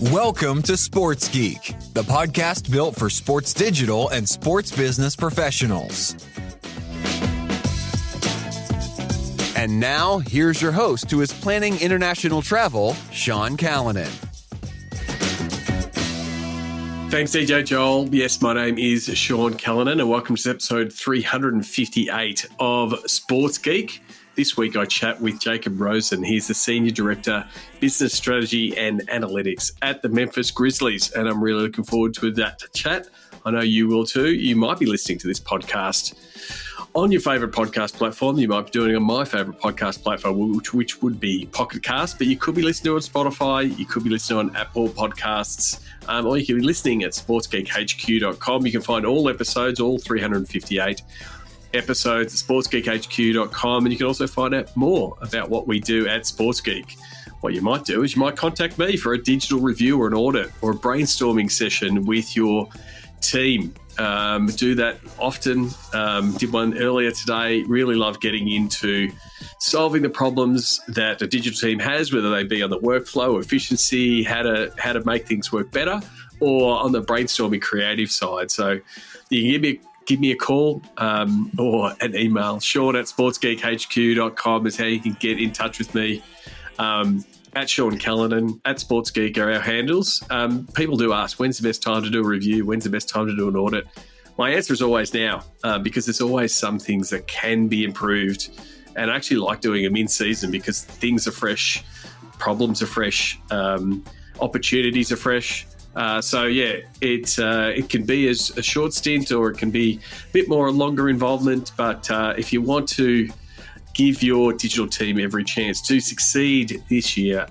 Welcome to Sports Geek, the podcast built for sports digital and sports business professionals. And now, here's your host who is planning international travel, Sean Callanan. Thanks, DJ Joel. Yes, my name is Sean Callanan, and welcome to episode 358 of Sports Geek. This week, I chat with Jacob Rosen. He's the Senior Director, Business Strategy and Analytics at the Memphis Grizzlies, and I'm really looking forward to that chat. I know you will too. You might be listening to this podcast on your favourite podcast platform. You might be doing it on my favourite podcast platform, which would be Pocket Cast, but you could be listening on Spotify, you could be listening on Apple Podcasts, or you could be listening at sportsgeekhq.com. You can find all episodes, all 358 episodes at sportsgeekhq.com, and you can also find out more about what we do at Sports Geek. What you might do is you might contact me for a digital review or an audit or a brainstorming session with your team. Do that often. Did one earlier today. Really love getting into solving the problems that a digital team has, whether they be on the workflow, efficiency, how to make things work better, or on the brainstorming creative side. So you can give me a call or an email. Sean at sportsgeekhq.com is how you can get in touch with me. At Sean Callanan, at SportsGeek are our handles. People do ask, when's the best time to do a review? When's the best time to do an audit? My answer is always now, because there's always some things that can be improved. And I actually like doing them in season because things are fresh, problems are fresh, opportunities are fresh. It can be a short stint, or it can be a bit more longer involvement. But if you want to give your digital team every chance to succeed this year,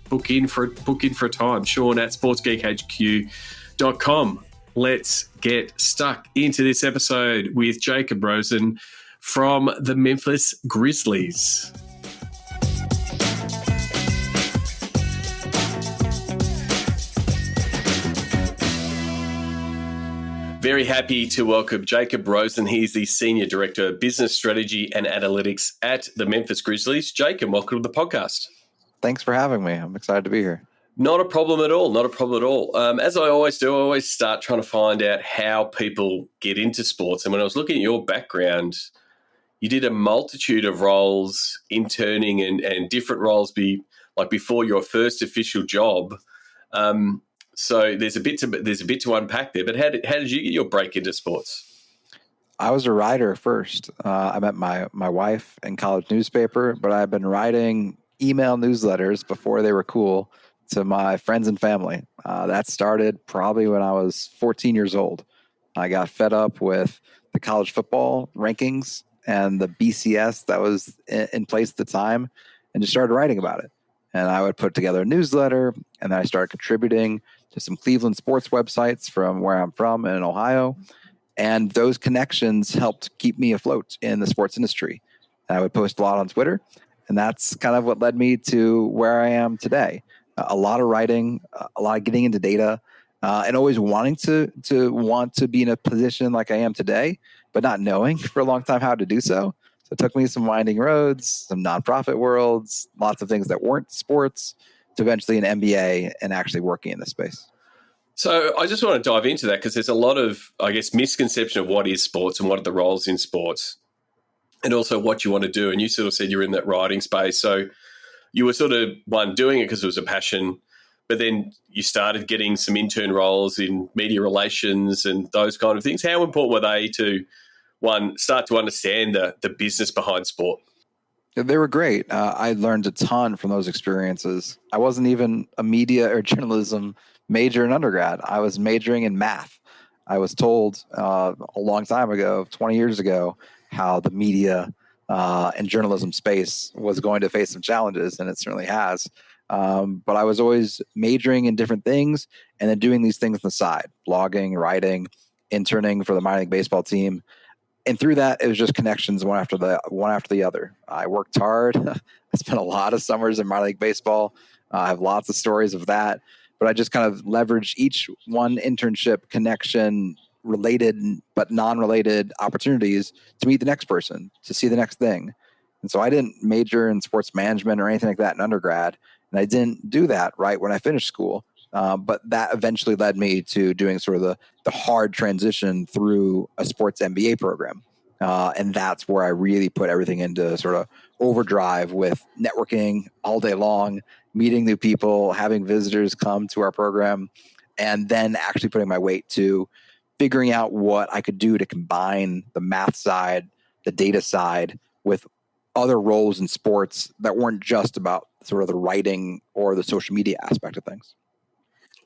book in for a time. Sean at sportsgeekhq.com. Let's get stuck into this episode with Jacob Rosen from the Memphis Grizzlies. Very happy to welcome Jacob Rosen. He's the Senior Director of Business Strategy and Analytics at the Memphis Grizzlies. Jacob, welcome to the podcast. Thanks for having me. I'm excited to be here. Not a problem at all. Not a problem at all. As I always do, I always start trying to find out how people get into sports. And when I was looking at your background, you did a multitude of roles, interning and different roles before your first official job. So there's a bit to unpack there. But how did you get your break into sports? I was a writer first. I met my wife in college newspaper, but I've been writing email newsletters before they were cool to my friends and family. That started probably when I was 14 years old. I got fed up with the college football rankings and the BCS that was in place at the time, and just started writing about it. And I would put together a newsletter, and then I started contributing to some Cleveland sports websites from where I'm from in Ohio. And those connections helped keep me afloat in the sports industry. And I would post a lot on Twitter, and that's kind of what led me to where I am today. A lot of writing, a lot of getting into data, and always wanting to be in a position like I am today, but not knowing for a long time how to do so. So it took me some winding roads, some nonprofit worlds, lots of things that weren't sports, to eventually an MBA and actually working in this space. So I just want to dive into that because there's a lot of, I guess, misconception of what is sports and what are the roles in sports, and also what you want to do. And you sort of said you're in that writing space. So you were sort of, doing it because it was a passion, but then you started getting some intern roles in media relations and those kind of things. How important were they to, start to understand the business behind sport? They were great. I learned a ton from those experiences. I wasn't even a media or journalism major in undergrad. I was majoring in math. I was told a long time ago, 20 years ago, how the media and journalism space was going to face some challenges, and it certainly has. But I was always majoring in different things and then doing these things on the side, blogging, writing, interning for the minor league baseball team. And through that, it was just connections one after the other. I worked hard. I spent a lot of summers in minor league baseball. I have lots of stories of that. But I just kind of leveraged each one internship, connection, related but non-related opportunities to meet the next person, to see the next thing. And so I didn't major in sports management or anything like that in undergrad. And I didn't do that right when I finished school. But that eventually led me to doing sort of the hard transition through a sports MBA program. And that's where I really put everything into sort of overdrive with networking all day long, meeting new people, having visitors come to our program, and then actually putting my weight to figuring out what I could do to combine the math side, the data side with other roles in sports that weren't just about sort of the writing or the social media aspect of things.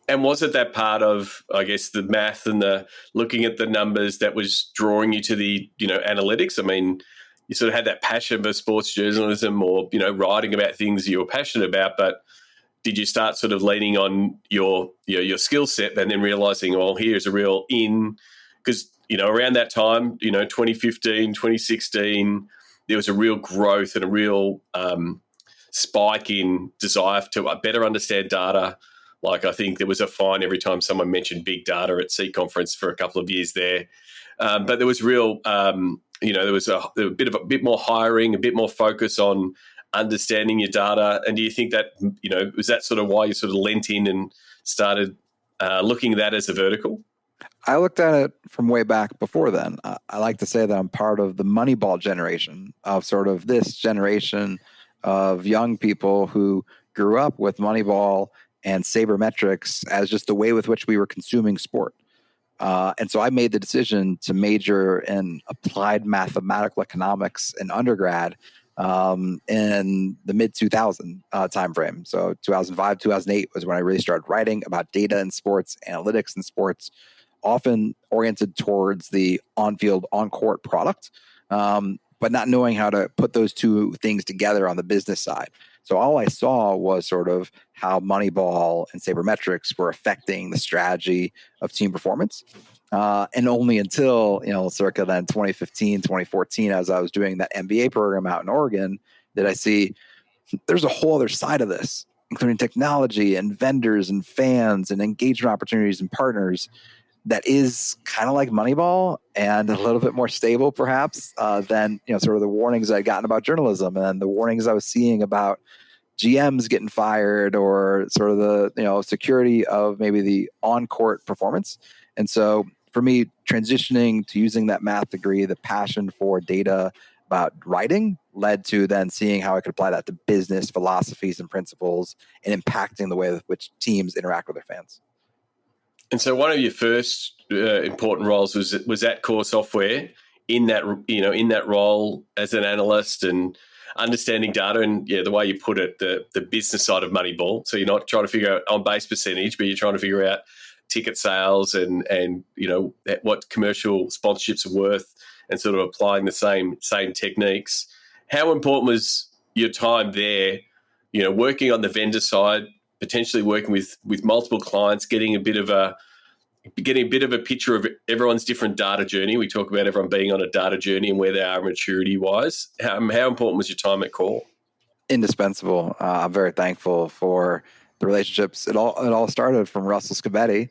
And was it that part of, I guess, the math and the looking at the numbers that was drawing you to the, analytics? I mean, you sort of had that passion for sports journalism or, writing about things you were passionate about, but did you start sort of leaning on your skill set and then realizing, well, here's a real because, around that time, 2015, 2016, there was a real growth and a real spike in desire to better understand data. Like, I think there was a fine every time someone mentioned big data at C Conference for a couple of years there. But there was real, there was a bit more hiring, a bit more focus on understanding your data. And do you think that, was that sort of why you sort of lent in and started looking at that as a vertical? I looked at it from way back before then. I like to say that I'm part of the Moneyball generation of sort of this generation of young people who grew up with Moneyball and sabermetrics as just the way with which we were consuming sport. And so I made the decision to major in applied mathematical economics in undergrad in the mid-2000 timeframe. So 2005, 2008 was when I really started writing about data in sports, analytics in sports, often oriented towards the on-field, on-court product, but not knowing how to put those two things together on the business side. So all I saw was sort of how Moneyball and sabermetrics were affecting the strategy of team performance. And only until, circa then 2015, 2014, as I was doing that MBA program out in Oregon, did I see there's a whole other side of this, including technology and vendors and fans and engagement opportunities and partners that is kind of like Moneyball and a little bit more stable perhaps than, sort of the warnings I'd gotten about journalism and the warnings I was seeing about GMs getting fired or sort of the, security of maybe the on-court performance. And so for me, transitioning to using that math degree, the passion for data about writing led to then seeing how I could apply that to business philosophies and principles and impacting the way with which teams interact with their fans. And so one of your first important roles was at Core Software in that role as an analyst and understanding data and the way you put it, the business side of Moneyball. So you're not trying to figure out on base percentage, but you're trying to figure out ticket sales and what commercial sponsorships are worth and sort of applying the same techniques. How important was your time there, working on the vendor side, potentially working with multiple clients, getting a bit of a picture of everyone's different data journey. We talk about everyone being on a data journey and where they are maturity-wise. How important was your time at Core? Indispensable. I'm very thankful for the relationships. It all started from Russell Scabetti,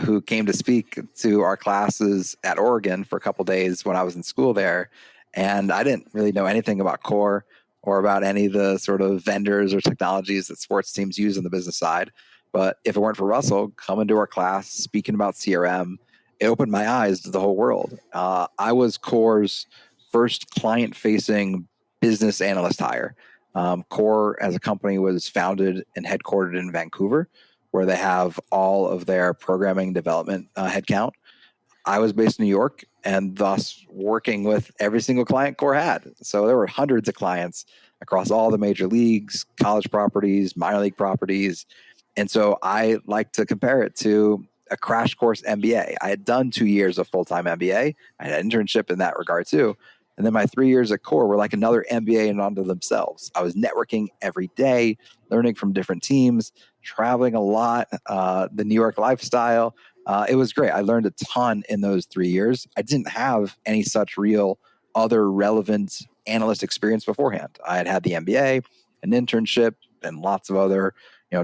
who came to speak to our classes at Oregon for a couple of days when I was in school there. And I didn't really know anything about Core or about any of the sort of vendors or technologies that sports teams use on the business side. But if it weren't for Russell coming to our class, speaking about CRM, it opened my eyes to the whole world. I was Core's first client-facing business analyst hire. Core as a company was founded and headquartered in Vancouver, where they have all of their programming development headcount. I was based in New York and thus working with every single client Core had. So there were hundreds of clients across all the major leagues, college properties, minor league properties. And so I like to compare it to a crash course MBA. I had done 2 years of full-time MBA. I had an internship in that regard too. And then my 3 years at Core were like another MBA and onto themselves. I was networking every day, learning from different teams, traveling a lot, the New York lifestyle. It was great. I learned a ton in those 3 years. I didn't have any such real other relevant analyst experience beforehand. I had the MBA, an internship, and lots of other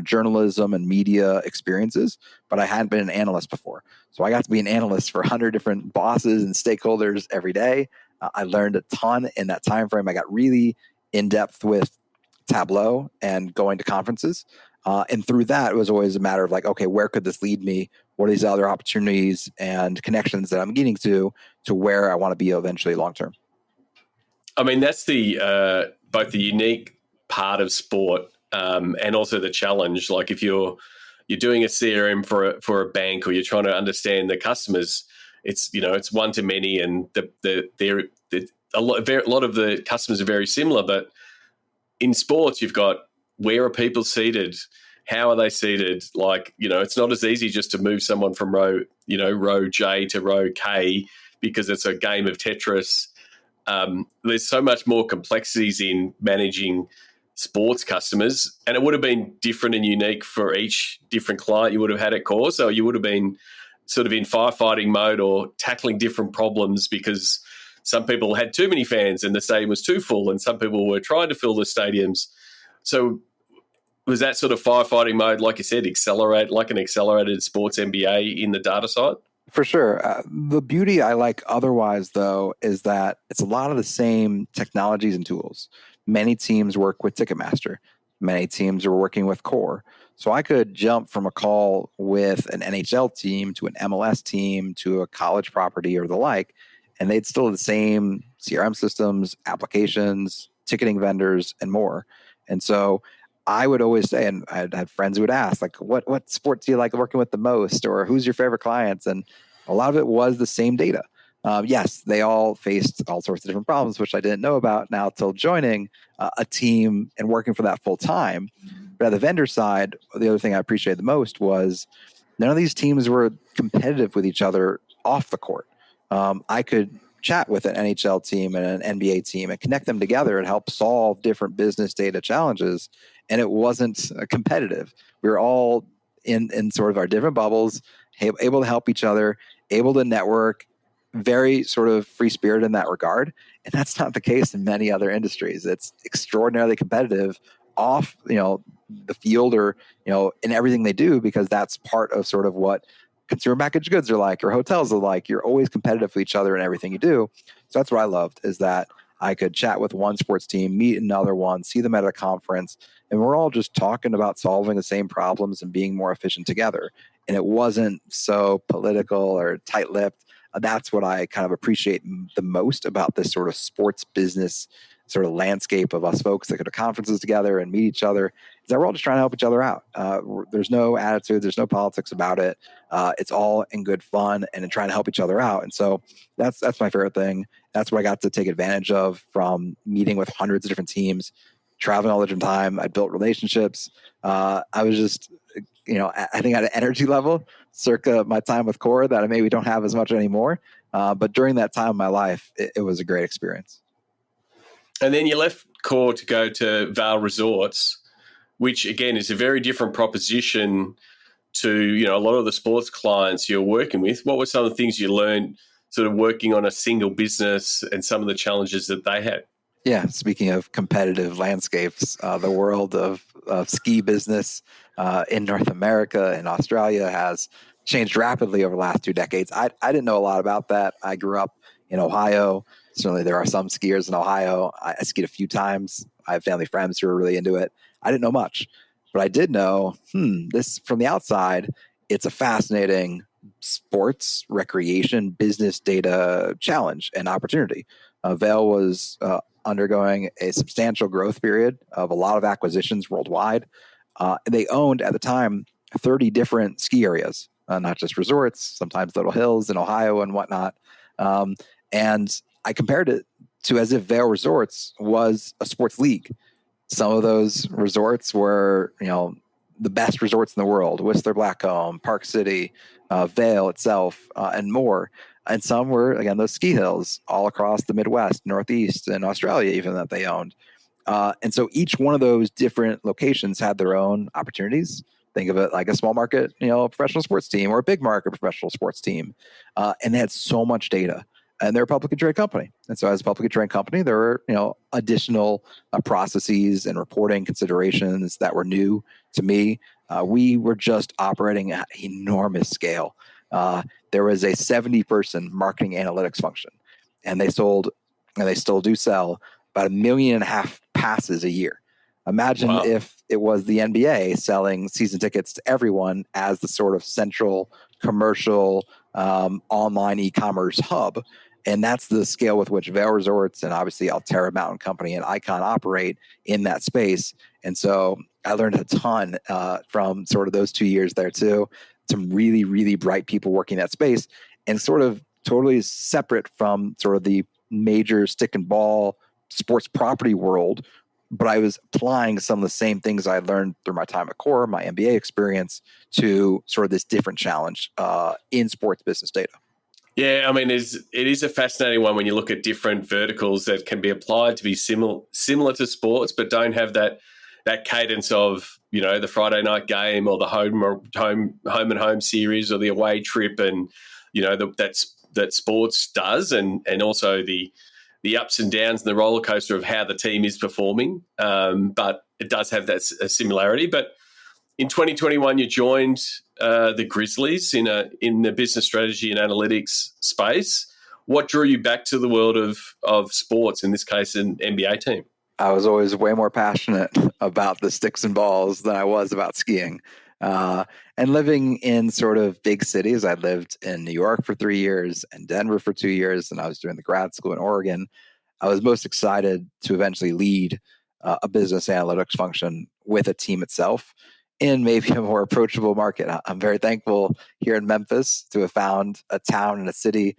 journalism and media experiences, but I hadn't been an analyst before. So I got to be an analyst for 100 different bosses and stakeholders every day. I learned a ton in that time frame. I got really in depth with Tableau and going to conferences. And through that, it was always a matter of like, okay, where could this lead me? What are these other opportunities and connections that I'm getting to where I want to be eventually long term? I mean, that's the both the unique part of sport and also the challenge. Like if you're doing a CRM for a bank, or you're trying to understand the customers, it's one to many, and a lot of the customers are very similar. But in sports, you've got, where are people seated? How are they seated? Like, it's not as easy just to move someone from row J to row K because it's a game of Tetris. There's so much more complexities in managing sports customers, and it would have been different and unique for each different client you would have had at core. So you would have been sort of in firefighting mode or tackling different problems, because some people had too many fans and the stadium was too full, and some people were trying to fill the stadiums. So was that sort of firefighting mode, like you said, like an accelerated sports MBA in the data side? For sure. The beauty I like otherwise, though, is that it's a lot of the same technologies and tools. Many teams work with Ticketmaster. Many teams are working with Core. So I could jump from a call with an NHL team to an MLS team to a college property or the like, and they'd still have the same CRM systems, applications, ticketing vendors, and more. And so I would always say, and I'd have friends who would ask, like, what sports do you like working with the most, or who's your favorite clients? And a lot of it was the same data. Yes, they all faced all sorts of different problems, which I didn't know about now till joining a team and working for that full time. But at the vendor side, the other thing I appreciated the most was none of these teams were competitive with each other off the court. I could chat with an NHL team and an NBA team and connect them together and help solve different business data challenges. And it wasn't competitive. We were all in sort of our different bubbles, able to help each other, able to network, very sort of free spirit in that regard. And that's not the case in many other industries. It's extraordinarily competitive off, the field or, in everything they do, because that's part of sort of what consumer packaged goods are like, or hotels are like. You're always competitive with each other in everything you do. So that's what I loved, is that I could chat with one sports team, meet another one, see them at a conference, and we're all just talking about solving the same problems and being more efficient together. And it wasn't so political or tight-lipped. That's what I kind of appreciate the most about this sort of sports business sort of landscape of us folks that go to conferences together and meet each other, is that we're all just trying to help each other out. There's no attitude, there's no politics about it. It's all in good fun and in trying to help each other out. And so that's my favorite thing. That's what I got to take advantage of from meeting with hundreds of different teams, traveling all the different time. I built relationships. I was just, I think at an energy level, circa my time with Core, that I maybe don't have as much anymore. But during that time of my life, it was a great experience. And then you left Core to go to Vail Resorts, which again is a very different proposition to, a lot of the sports clients you're working with. What were some of the things you learned sort of working on a single business and some of the challenges that they had? Yeah, speaking of competitive landscapes, the world of ski business in North America and Australia has changed rapidly over the last 2 decades. I didn't know a lot about that. I grew up in Ohio. Certainly there are some skiers in Ohio. I skied a few times. I have family friends who are really into it. I didn't know much, but I did know, this from the outside, it's a fascinating sports, recreation, business data challenge and opportunity. Vail was undergoing a substantial growth period of a lot of acquisitions worldwide. They owned at the time 30 different ski areas, not just resorts, sometimes little hills in Ohio and whatnot. And I compared it to as if Vail Resorts was a sports league. Some of those resorts were, the best resorts in the world: Whistler Blackcomb, Park City, Vail itself, and more. And some were, again, those ski hills all across the Midwest, Northeast, and Australia even, that they owned. And so each one of those different locations had their own opportunities. Think of it like a small market, professional sports team, or a big market professional sports team. And they had so much data. And they're a publicly traded company. And so as a publicly traded company, there were, additional processes and reporting considerations that were new to me. We were just operating at enormous scale. There was a 70-person marketing analytics function, and they sold and they still do sell about 1.5 million passes a year. Imagine Wow. if it was the NBA selling season tickets to everyone as the sort of central commercial online e-commerce hub. And that's the scale with which Vail Resorts and obviously Alterra Mountain Company and Icon operate in that space. And so I learned a ton from sort of those 2 years there too. Some really, really bright people working that space, and sort of totally separate from sort of the major stick and ball sports property world. But I was applying some of the same things I learned through my time at Core, my MBA experience, to sort of this different challenge in sports business data. Yeah, I mean, it is a fascinating one when you look at different verticals that can be applied to be similar to sports, but don't have that cadence of, you know, the Friday night game or the home and home series or the away trip, and you know that sports does, and also the ups and downs and the roller coaster of how the team is performing. But it does have that similarity. But in 2021, you joined the Grizzlies in the business strategy and analytics space. What drew you back to the world of sports, in this case, an NBA team? I was always way more passionate about the sticks and balls than I was about skiing. And living in sort of big cities, I lived in New York for 3 years and Denver for 2 years, and I was doing the grad school in Oregon. I was most excited to eventually lead a business analytics function with a team itself in maybe a more approachable market. I'm very thankful here in Memphis to have found a town and a city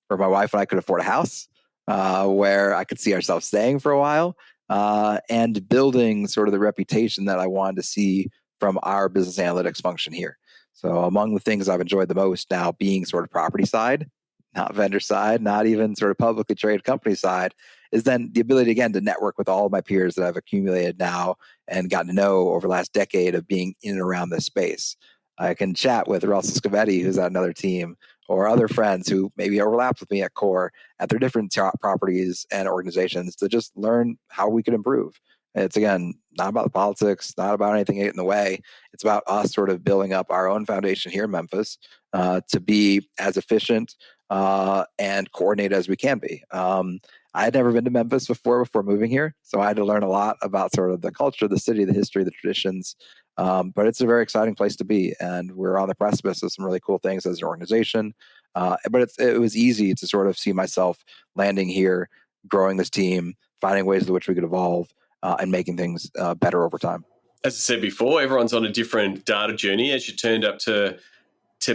where my wife and I could afford a house, where I could see ourselves staying for a while, and building sort of the reputation that I wanted to see from our business analytics function here. So among the things I've enjoyed the most now being sort of property side, not vendor side, not even sort of publicly traded company side, is then the ability, again, to network with all of my peers that I've accumulated now and gotten to know over the last decade of being in and around this space. I can chat with Russell Scavetti, who's at another team, or other friends who maybe overlapped with me at Core at their different properties and organizations to just learn how we could improve. It's, again, not about the politics, not about anything getting in the way. It's about us sort of building up our own foundation here in Memphis to be as efficient and coordinated as we can be. I had never been to Memphis before moving here, so I had to learn a lot about sort of the culture, the city, the history, the traditions. But it's a very exciting place to be, and we're on the precipice of some really cool things as an organization. But it was easy to sort of see myself landing here, growing this team, finding ways in which we could evolve, and making things better over time. As I said before, everyone's on a different data journey. As you turned up to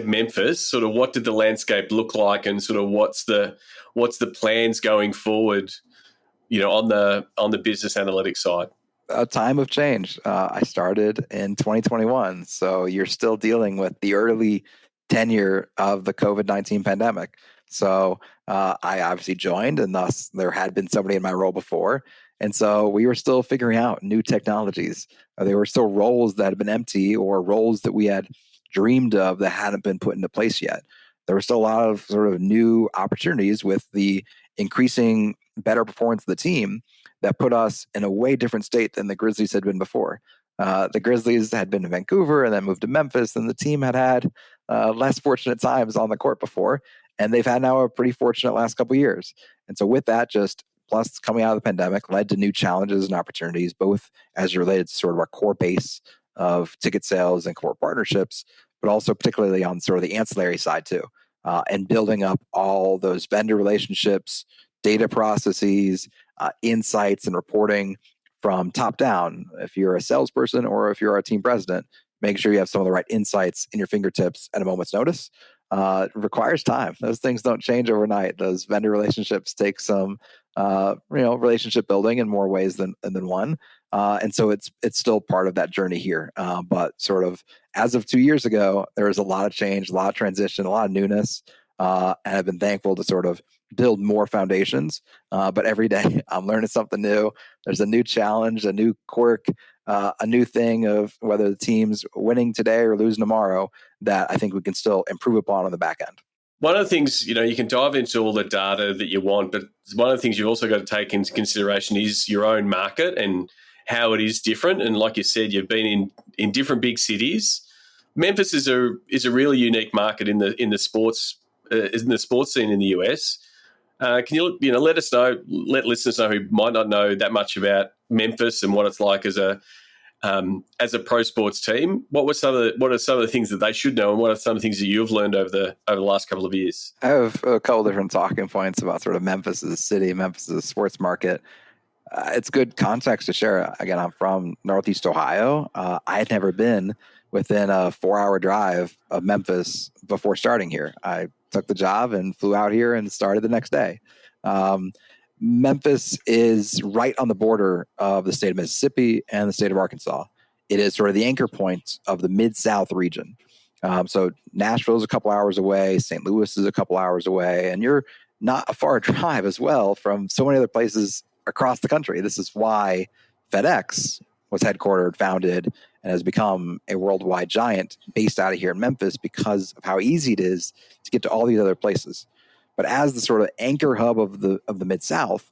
Memphis, sort of what did the landscape look like, and sort of what's the plans going forward, you know, on the business analytics side? A time of change. I started in 2021, so you're still dealing with the early tenure of the COVID-19 pandemic. So I obviously joined, and thus there had been somebody in my role before. And so we were still figuring out new technologies. There were still roles that had been empty, or roles that we had dreamed of that hadn't been put into place yet. There were still a lot of sort of new opportunities with the increasing better performance of the team that put us in a way different state than the Grizzlies had been before. The Grizzlies had been in Vancouver and then moved to Memphis, and the team had less fortunate times on the court before, and they've had now a pretty fortunate last couple of years. And so with that, just plus coming out of the pandemic led to new challenges and opportunities, both as related to sort of our core base of ticket sales and core partnerships, but also particularly on sort of the ancillary side too, and building up all those vendor relationships, data processes, insights, and reporting from top down. If you're a salesperson or if you're our team president, make sure you have some of the right insights in your fingertips at a moment's notice. It requires time. Those things don't change overnight. Those vendor relationships take some relationship building in more ways than one. And so it's still part of that journey here. But sort of as of 2 years ago, there was a lot of change, a lot of transition, a lot of newness. And I've been thankful to sort of build more foundations. But every day I'm learning something new. There's a new challenge, a new quirk, a new thing of whether the team's winning today or losing tomorrow that I think we can still improve upon on the back end. One of the things, you know, you can dive into all the data that you want, but one of the things you've also got to take into consideration is your own market and how it is different. And like you said, you've been in different big cities. Memphis is a really unique market in the sports scene in the US. Can you let us know, let listeners know who might not know that much about Memphis and what it's like as a pro sports team? What are some of the things that they should know, and what are some of the things that you've learned over the last couple of years? I have a couple different talking points about sort of Memphis as a city, Memphis as a sports market. It's good context to share. Again, I'm from Northeast Ohio. I had never been within a 4-hour drive of Memphis before starting here. I took the job and flew out here and started the next day. Memphis is right on the border of the state of Mississippi and the state of Arkansas. It is sort of the anchor point of the Mid-South region. So Nashville is a couple hours away. St. Louis is a couple hours away. And you're not a far drive as well from so many other places across the country. This is why FedEx was headquartered, founded, and has become a worldwide giant based out of here in Memphis because of how easy it is to get to all these other places. But as the sort of anchor hub of the Mid-South,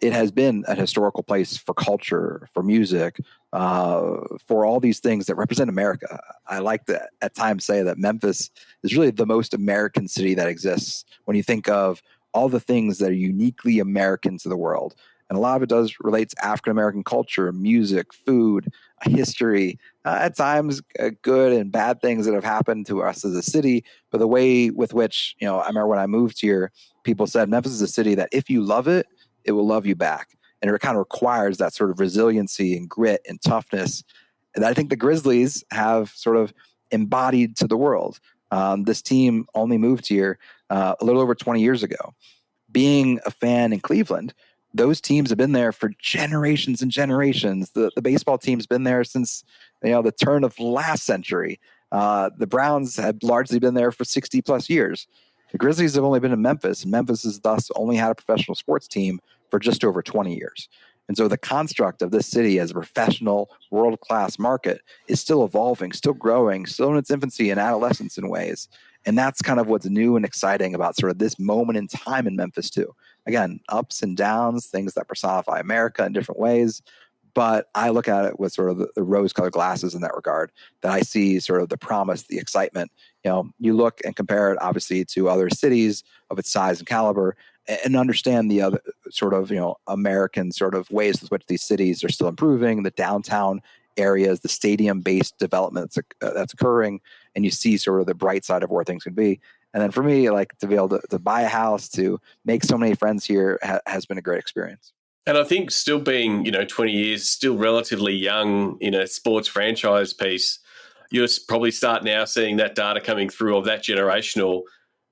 it has been a historical place for culture, for music, for all these things that represent America. I like to at times say that Memphis is really the most American city that exists when you think of all the things that are uniquely American to the world. And a lot of it does relate to African-American culture, music, food, history, at times good and bad things that have happened to us as a city. But the way with which, I remember when I moved here, people said Memphis is a city that if you love it, it will love you back. And it kind of requires that sort of resiliency and grit and toughness. And I think the Grizzlies have sort of embodied to the world. This team only moved here a little over 20 years ago. Being a fan in Cleveland, those teams have been there for generations and generations. The baseball team's been there since the turn of last century. The Browns have largely been there for 60 plus years. The Grizzlies have only been in Memphis, and Memphis has thus only had a professional sports team for just over 20 years. And so the construct of this city as a professional, world-class market is still evolving, still growing, still in its infancy and adolescence in ways. And that's kind of what's new and exciting about sort of this moment in time in Memphis too. Again, ups and downs, things that personify America in different ways. But I look at it with sort of the rose-colored glasses in that regard, that I see sort of the promise, the excitement. You look and compare it obviously to other cities of its size and caliber, and understand the other sort of, American sort of ways with which these cities are still improving, the downtown areas, the stadium-based development that's occurring, and you see sort of the bright side of where things can be. And then for me, like to be able to buy a house, to make so many friends here has been a great experience. And I think still being, 20 years, still relatively young in a sports franchise piece, you'll probably start now seeing that data coming through of that generational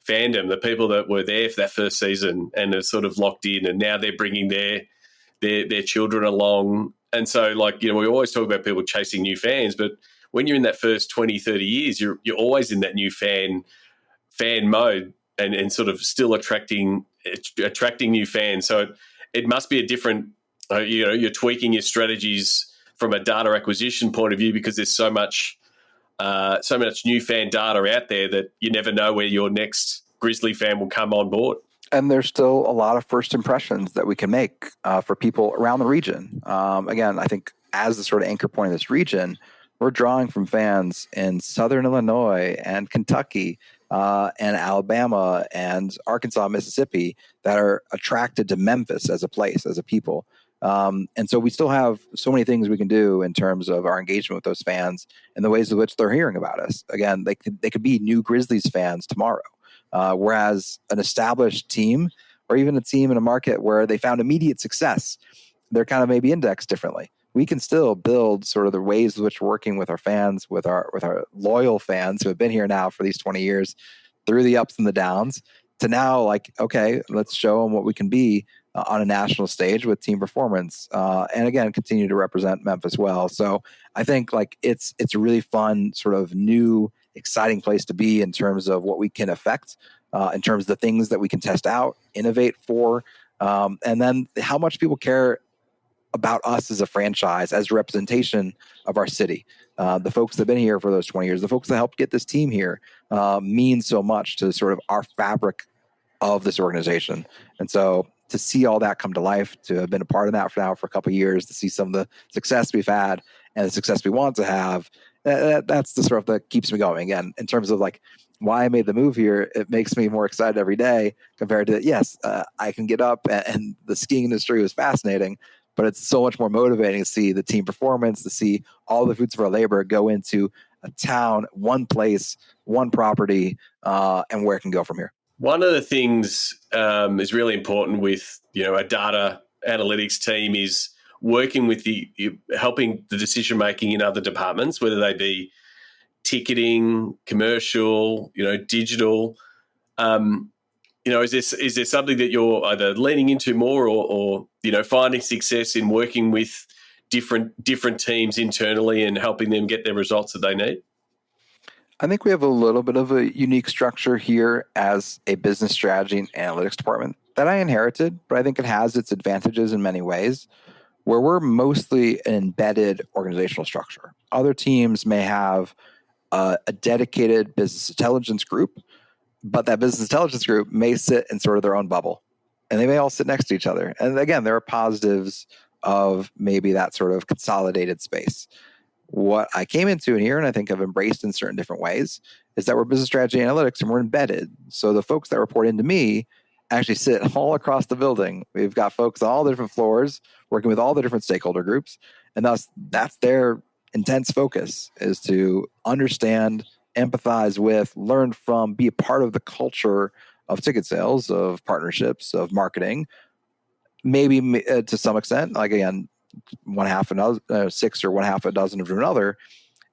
fandom, the people that were there for that first season and are sort of locked in, and now they're bringing their children along. And so, we always talk about people chasing new fans, but when you're in that first 20, 30 years, you're always in that new fan mode and sort of still attracting new fans. So it must be a different, you're tweaking your strategies from a data acquisition point of view, because there's so much new fan data out there that you never know where your next Grizzly fan will come on board. And there's still a lot of first impressions that we can make for people around the region. Again, I think as the sort of anchor point of this region, we're drawing from fans in Southern Illinois and Kentucky and Alabama and Arkansas, Mississippi that are attracted to Memphis as a place, as a people. And so we still have so many things we can do in terms of our engagement with those fans and the ways in which they're hearing about us. Again, they could be new Grizzlies fans tomorrow, whereas an established team or even a team in a market where they found immediate success, they're kind of maybe indexed differently. We can still build sort of the ways in which we're working with our fans, with our loyal fans who have been here now for these 20 years, through the ups and the downs, to now okay, let's show them what we can be on a national stage with team performance, and again, continue to represent Memphis well. So I think it's a really fun sort of new, exciting place to be in terms of what we can affect, in terms of the things that we can test out, innovate for, and then how much people care about us as a franchise, as a representation of our city. The folks that have been here for those 20 years, the folks that helped get this team here, mean so much to sort of our fabric of this organization. And so to see all that come to life, to have been a part of that for a couple of years, to see some of the success we've had and the success we want to have, that's the sort of that keeps me going. Again, in terms of why I made the move here, it makes me more excited every day compared to, yes, I can get up and the skiing industry was fascinating, but it's so much more motivating to see the team performance, to see all the fruits of our labor go into a town, one place, one property, and where it can go from here. One of the things is really important with a data analytics team is working with helping the decision making in other departments, whether they be ticketing, commercial, digital. Is there something that you're either leaning into more or finding success in working with different teams internally and helping them get their results that they need? I think we have a little bit of a unique structure here as a business strategy and analytics department that I inherited, but I think it has its advantages in many ways, where we're mostly an embedded organizational structure. Other teams may have a dedicated business intelligence group, but that business intelligence group may sit in sort of their own bubble, and they may all sit next to each other. And again, there are positives of maybe that sort of consolidated space. What I came into in here, and I think I've embraced in certain different ways, is that we're business strategy analytics and we're embedded. So the folks that report into me actually sit all across the building. We've got folks on all the different floors working with all the different stakeholder groups. And thus that's their intense focus, is to understand, empathize with, learn from, be a part of the culture of ticket sales, of partnerships, of marketing, maybe to some extent, like again, one half another, six or one half a dozen of another,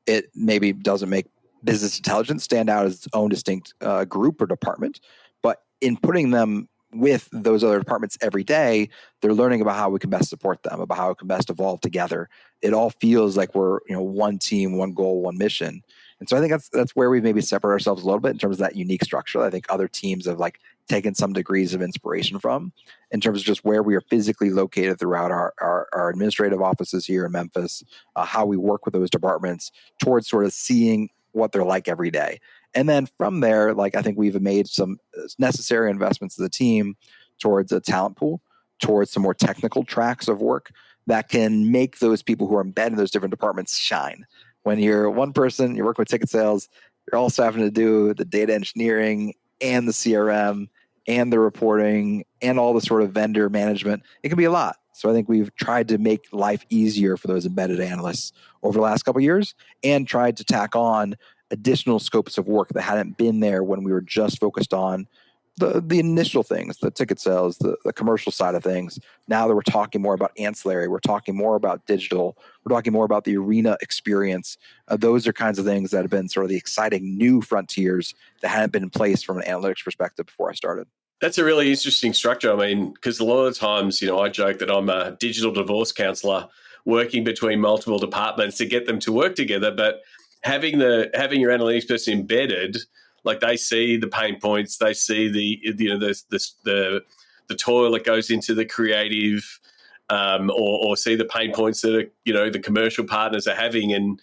it maybe doesn't make business intelligence stand out as its own distinct group or department. But in putting them with those other departments every day, they're learning about how we can best support them, about how we can best evolve together. It all feels like we're one team, one goal, one mission. And so I think that's where we maybe separate ourselves a little bit in terms of that unique structure. I think other teams have taken some degrees of inspiration from, in terms of just where we are physically located throughout our administrative offices here in Memphis, how we work with those departments towards sort of seeing what they're like every day. And then from there, I think we've made some necessary investments to the team towards a talent pool, towards some more technical tracks of work that can make those people who are embedded in those different departments shine. When you're one person, you're working with ticket sales, you're also having to do the data engineering and the CRM and the reporting and all the sort of vendor management. It can be a lot. So I think we've tried to make life easier for those embedded analysts over the last couple of years, and tried to tack on additional scopes of work that hadn't been there when we were just focused on the initial things, the ticket sales, the commercial side of things. Now that we're talking more about ancillary, we're talking more about digital, we're talking more about the arena experience. Those are kinds of things that have been sort of the exciting new frontiers that hadn't been in place from an analytics perspective before I started. That's a really interesting structure. I mean, because a lot of the times, I joke that I'm a digital divorce counselor working between multiple departments to get them to work together. But having your analytics person embedded, they see the pain points, they see the toil that goes into the creative, or see the pain points that the commercial partners are having, and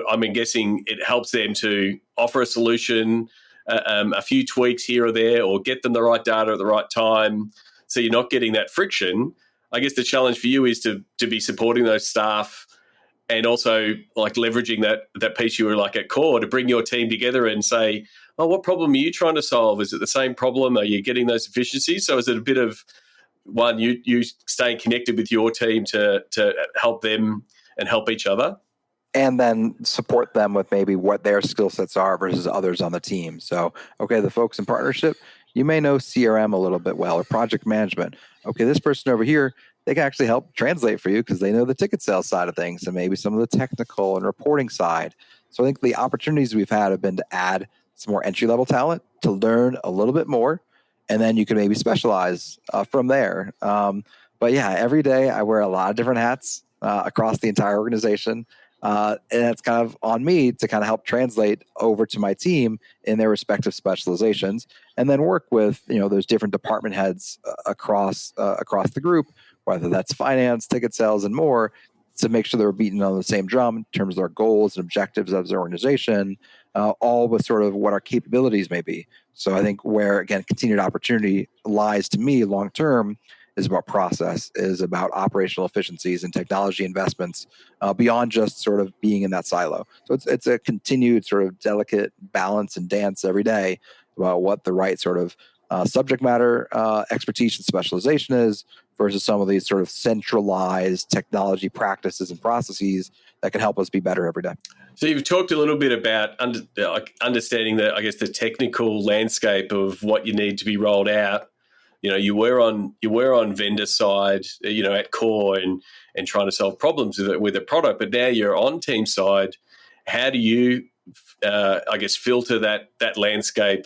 I'm guessing it helps them to offer a solution, a few tweaks here or there, or get them the right data at the right time, so you're not getting that friction. I guess the challenge for you is to be supporting those staff, and also leveraging that piece you were at core to bring your team together and say, oh, what problem are you trying to solve? Is it the same problem? Are you getting those efficiencies? So is it a bit of one, you staying connected with your team to help them and help each other? And then support them with maybe what their skill sets are versus others on the team. So, okay, the folks in partnership, you may know CRM a little bit well, or project management. Okay, this person over here, they can actually help translate for you because they know the ticket sales side of things and maybe some of the technical and reporting side. So I think the opportunities we've had have been to add some more entry-level talent to learn a little bit more, and then you can maybe specialize from there. But yeah, every day I wear a lot of different hats across the entire organization. And it's kind of on me to kind of help translate over to my team in their respective specializations, and then work with those different department heads across the group, whether that's finance, ticket sales, and more, to make sure they're beating on the same drum in terms of our goals and objectives as an organization, all with sort of what our capabilities may be. So I think where, again, continued opportunity lies to me long term is about process, is about operational efficiencies and technology investments beyond just sort of being in that silo. So it's a continued sort of delicate balance and dance every day about what the right sort of subject matter expertise and specialization is versus some of these sort of centralized technology practices and processes that can help us be better every day. So you've talked a little bit about understanding the technical landscape of what you need to be rolled out. You were on vendor side, at core and trying to solve problems with a product, but now you're on team side. How do you, filter that landscape?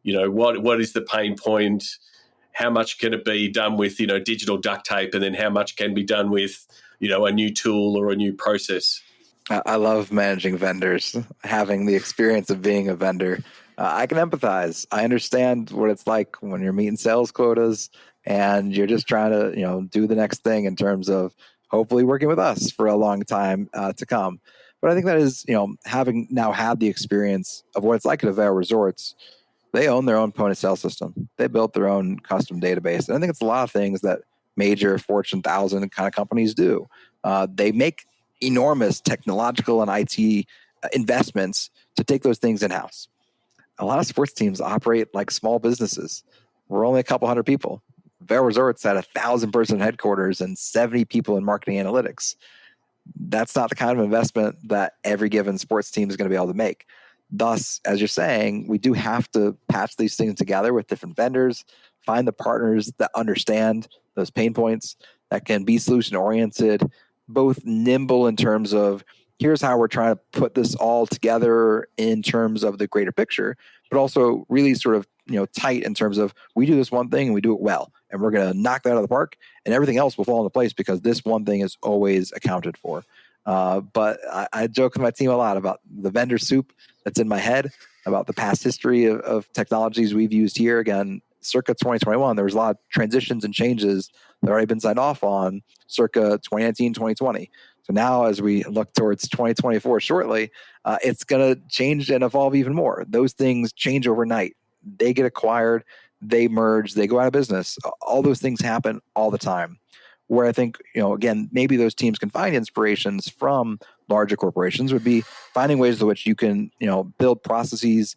What is the pain point? How much can it be done with, digital duct tape, and then how much can be done with, a new tool or a new process? I love managing vendors, having the experience of being a vendor. I can empathize. I understand what it's like when you're meeting sales quotas and you're just trying to, do the next thing in terms of hopefully working with us for a long time to come. But I think that is, having now had the experience of what it's like at Avail Resorts, they own their own point of sale system. They built their own custom database. And I think it's a lot of things that major Fortune 1000 kind of companies do. They make enormous technological and IT investments to take those things in-house. A lot of sports teams operate like small businesses. We're only a couple hundred people. Vail Resorts had 1,000-person headquarters and 70 people in marketing analytics. That's not the kind of investment that every given sports team is going to be able to make. Thus, as you're saying, we do have to patch these things together with different vendors, find the partners that understand those pain points, that can be solution-oriented, both nimble in terms of here's how we're trying to put this all together in terms of the greater picture, but also really sort of tight in terms of we do this one thing and we do it well, and we're going to knock that out of the park, and everything else will fall into place because this one thing is always accounted for. But I joke with my team a lot about the vendor soup that's in my head, about the past history of technologies we've used here. Again, circa 2021, there was a lot of transitions and changes that have already been signed off on circa 2019, 2020. So now as we look towards 2024 shortly, it's going to change and evolve even more. Those things change overnight. They get acquired, they merge, they go out of business. All those things happen all the time. Where I think, again, maybe those teams can find inspirations from larger corporations would be finding ways in which you can, build processes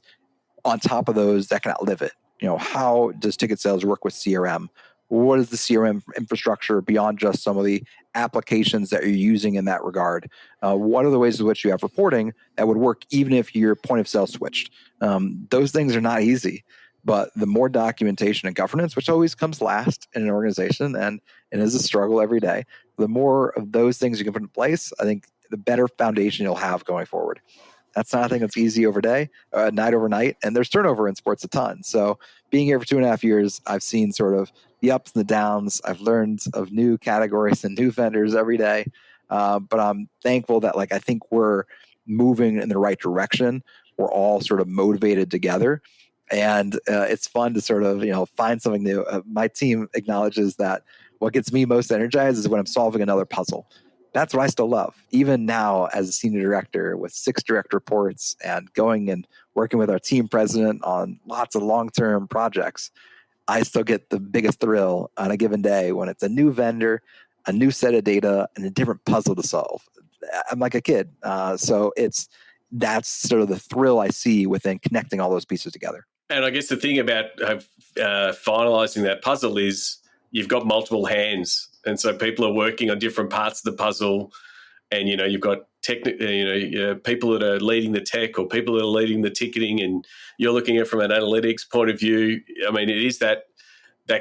on top of those that can outlive it. How does ticket sales work with CRM? What is the CRM infrastructure beyond just some of the applications that you're using in that regard? What are the ways in which you have reporting that would work even if your point of sale switched? Those things are not easy, but the more documentation and governance, which always comes last in an organization and is a struggle every day, the more of those things you can put in place, I think the better foundation you'll have going forward. That's not a thing that's easy night overnight, and there's turnover in sports a ton. So being here for 2.5 years, I've seen sort of the ups and the downs. I've learned of new categories and new vendors every day, but I'm thankful that I think we're moving in the right direction. We're all sort of motivated together, and it's fun to sort of find something new. My team acknowledges that what gets me most energized is when I'm solving another puzzle. That's what I still love. Even now as a senior director with 6 direct reports and going and working with our team president on lots of long-term projects, I still get the biggest thrill on a given day when it's a new vendor, a new set of data, and a different puzzle to solve. I'm like a kid. So that's sort of the thrill I see within connecting all those pieces together. And I guess the thing about finalizing that puzzle is you've got multiple hands. And so people are working on different parts of the puzzle, and you've got people that are leading the tech or people that are leading the ticketing, and you're looking at it from an analytics point of view. I mean, it is that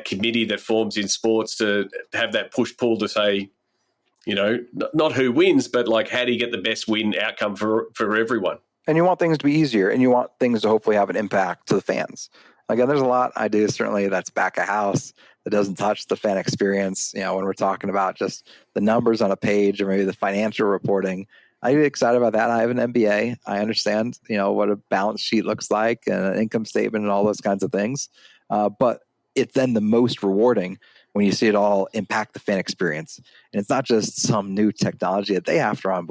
committee that forms in sports to have that push pull to say, not who wins, but how do you get the best win outcome for everyone? And you want things to be easier, and you want things to hopefully have an impact to the fans. Again, there's a lot I do certainly that's back of house that doesn't touch the fan experience. When we're talking about just the numbers on a page or maybe the financial reporting, I get excited about that. I have an MBA. I understand, what a balance sheet looks like and an income statement and all those kinds of things. But it's then the most rewarding when you see it all impact the fan experience. And it's not just some new technology that they have to on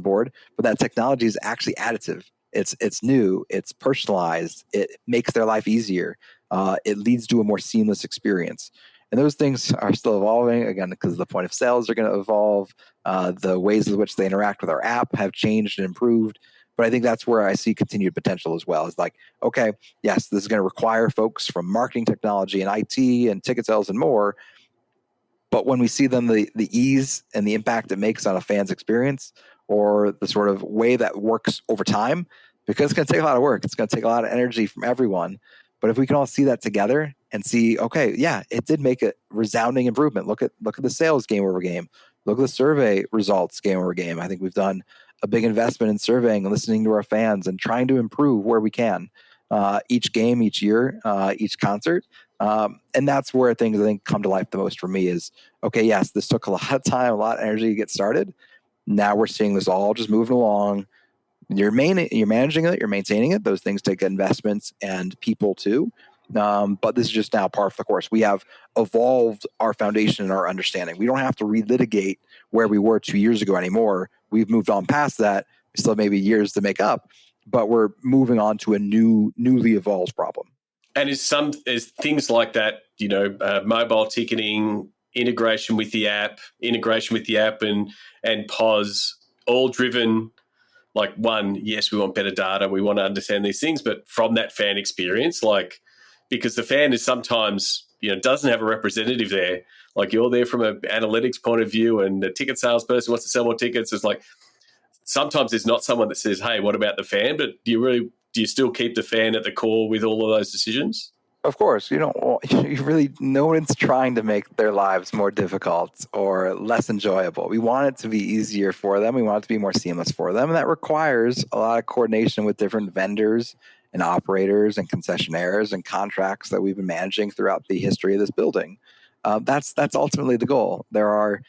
board, but that technology is actually additive. It's new, it's personalized, it makes their life easier. It leads to a more seamless experience. And those things are still evolving, again, because the point of sales are going to evolve. The ways in which they interact with our app have changed and improved. But I think that's where I see continued potential as well. It's like, okay, yes, this is going to require folks from marketing technology and IT and ticket sales and more. But when we see them, the ease and the impact it makes on a fan's experience, or the sort of way that works over time, because it's going to take a lot of work. It's going to take a lot of energy from everyone. But if we can all see that together and see, okay, yeah, it did make a resounding improvement. Look at the sales game over game. Look at the survey results game over game. I think we've done a big investment in surveying and listening to our fans and trying to improve where we can. Each game, each year, each concert. And that's where things I think come to life the most for me is, okay, yes, this took a lot of time, a lot of energy to get started. Now we're seeing this all just moving along. You're managing it, you're maintaining it. Those things take investments and people too. But this is just now par for the course. We have evolved our foundation and our understanding. We don't have to relitigate where we were 2 years ago anymore. We've moved on past that. We still have maybe years to make up, but we're moving on to a newly evolved problem. And is things like that, mobile ticketing, integration with the app, and POS, all driven, like, one, yes, we want better data, we want to understand these things, but from that fan experience, like, because the fan is sometimes, doesn't have a representative there. Like, you're there from an analytics point of view, and the ticket salesperson wants to sell more tickets. It's like, sometimes there's not someone that says, hey, what about the fan? But do you still keep the fan at the core with all of those decisions? Of course, no one's trying to make their lives more difficult or less enjoyable. We want it to be easier for them. We want it to be more seamless for them. And that requires a lot of coordination with different vendors and operators and concessionaires and contracts that we've been managing throughout the history of this building. That's ultimately the goal. There are,